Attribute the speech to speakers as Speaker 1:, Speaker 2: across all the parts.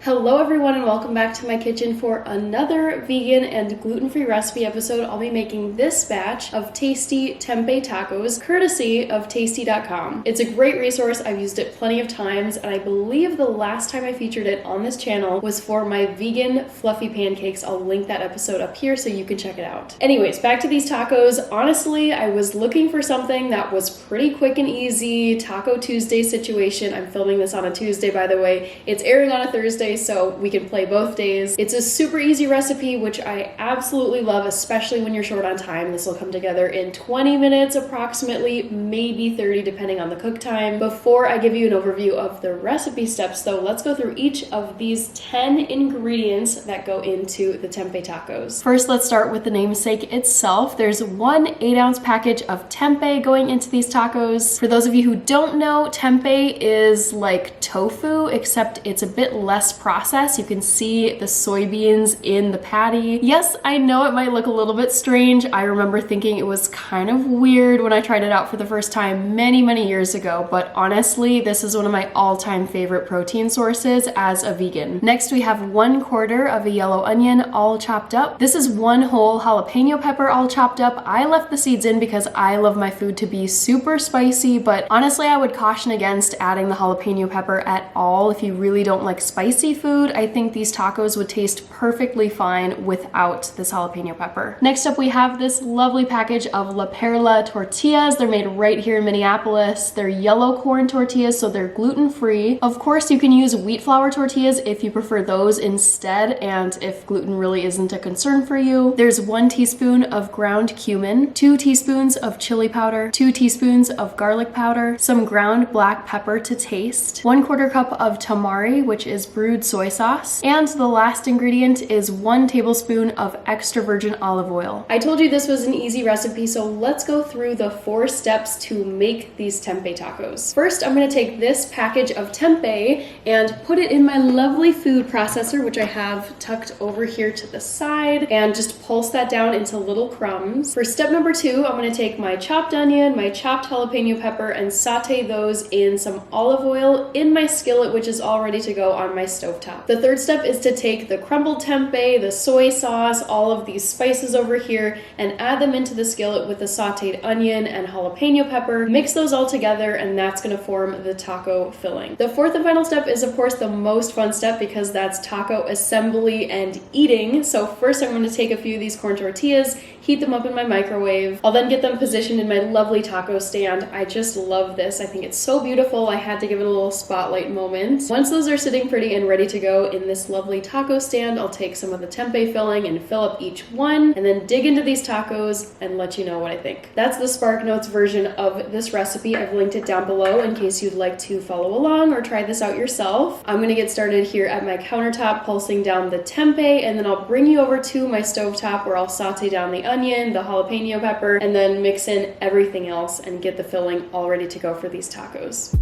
Speaker 1: Hello everyone and welcome back to my kitchen for another vegan and gluten-free recipe episode. I'll be making this batch of tasty tempeh tacos courtesy of tasty.com. It's a great resource. I've used it plenty of times and I believe the last time I featured it on this channel was for my vegan fluffy pancakes. I'll link that episode up here so you can check it out. Anyways, back to these tacos. Honestly, I was looking for something that was pretty quick and easy. Taco Tuesday situation. I'm filming this on a Tuesday, by the way. It's airing on a Thursday, so we can play both days. It's a super easy recipe, which I absolutely love, especially when you're short on time. This will come together in 20 minutes approximately, maybe 30 depending on the cook time. Before I give you an overview of the recipe steps though, let's go through each of these 10 ingredients that go into the tempeh tacos. First, let's start with the namesake itself. There's one 8-ounce package of tempeh going into these tacos. For those of you who don't know, tempeh is like tofu, except it's a bit less processed. You can see the soybeans in the patty. Yes, I know it might look a little bit strange. I remember thinking it was kind of weird when I tried it out for the first time many years ago, but honestly, this is one of my all-time favorite protein sources as a vegan. Next, we have 1/4 of a yellow onion all chopped up. This is one whole jalapeno pepper all chopped up. I left the seeds in because I love my food to be super spicy, but honestly, I would caution against adding the jalapeno pepper at all if you really don't like spicy food. I think these tacos would taste perfectly fine without this jalapeno pepper. Next up, we have this lovely package of La Perla tortillas. They're made right here in Minneapolis. They're yellow corn tortillas, so they're gluten-free. Of course, you can use wheat flour tortillas if you prefer those instead, and if gluten really isn't a concern for you. There's 1 teaspoon of ground cumin, 2 teaspoons of chili powder, 2 teaspoons of garlic powder, some ground black pepper to taste, 1/4 cup of tamari, which is brewed soy sauce, and the last ingredient is 1 tablespoon of extra virgin olive oil. I told you this was an easy recipe, so let's go through the 4 steps to make these tempeh tacos. First, I'm going to take this package of tempeh and put it in my lovely food processor, which I have tucked over here to the side, and just pulse that down into little crumbs. For step number 2, I'm going to take my chopped onion, my chopped jalapeno pepper, and saute those in some olive oil in my skillet, which is all ready to go on my stovetop. The third step is to take the crumbled tempeh, the soy sauce, all of these spices over here, and add them into the skillet with the sauteed onion and jalapeno pepper. Mix those all together, and that's going to form the taco filling. The fourth and final step is, of course, the most fun step because that's taco assembly and eating. So first, I'm going to take a few of these corn tortillas, heat them up in my microwave. I'll then get them positioned in my lovely taco stand. I just love this. I think it's so beautiful. I had to give it a little spotlight moment. Once those are sitting pretty and ready to go in this lovely taco stand, I'll take some of the tempeh filling and fill up each one, and then dig into these tacos and let you know what I think. That's the Spark Notes version of this recipe. I've linked it down below in case you'd like to follow along or try this out yourself. I'm gonna get started here at my countertop, pulsing down the tempeh, and then I'll bring you over to my stovetop where I'll saute down the onion, the jalapeno pepper, and then mix in everything else and get the filling all ready to go for these tacos.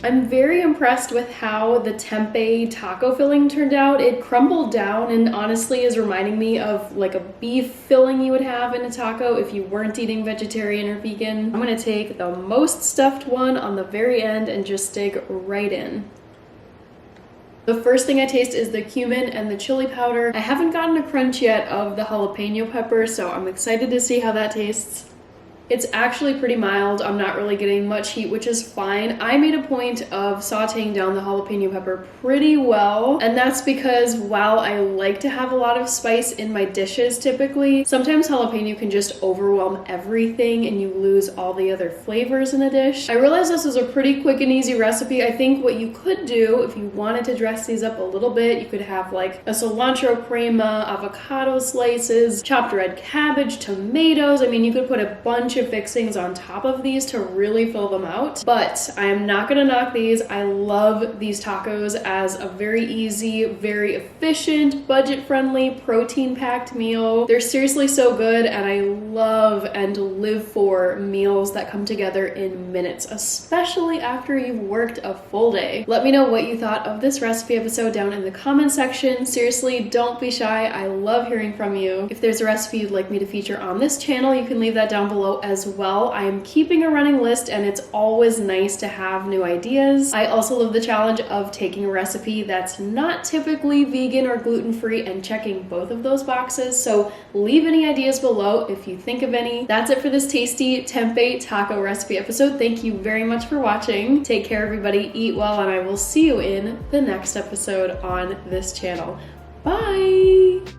Speaker 1: I'm very impressed with how the tempeh taco filling turned out. It crumbled down and honestly is reminding me of like a beef filling you would have in a taco if you weren't eating vegetarian or vegan. I'm gonna take the most stuffed one on the very end and just dig right in. The first thing I taste is the cumin and the chili powder. I haven't gotten a crunch yet of the jalapeno pepper, so I'm excited to see how that tastes. It's actually pretty mild. I'm not really getting much heat, which is fine. I made a point of sauteing down the jalapeno pepper pretty well, and that's because while I like to have a lot of spice in my dishes typically, sometimes jalapeno can just overwhelm everything and you lose all the other flavors in a dish. I realized this is a pretty quick and easy recipe. I think what you could do if you wanted to dress these up a little bit, you could have like a cilantro crema, avocado slices, chopped red cabbage, tomatoes. I mean, you could put a bunch of fixings on top of these to really fill them out, but I am not gonna knock these. I love these tacos as a very easy, very efficient, budget-friendly, protein-packed meal. They're seriously so good, and I love and live for meals that come together in minutes, especially after you've worked a full day. Let me know what you thought of this recipe episode down in the comment section. Seriously, don't be shy. I love hearing from you. If there's a recipe you'd like me to feature on this channel, you can leave that down below as well. I am keeping a running list, and it's always nice to have new ideas. I also love the challenge of taking a recipe that's not typically vegan or gluten-free and checking both of those boxes. So leave any ideas below if you think of any. That's it for this tasty tempeh taco recipe episode. Thank you very much for watching. Take care, everybody. Eat well, and I will see you in the next episode on this channel. Bye!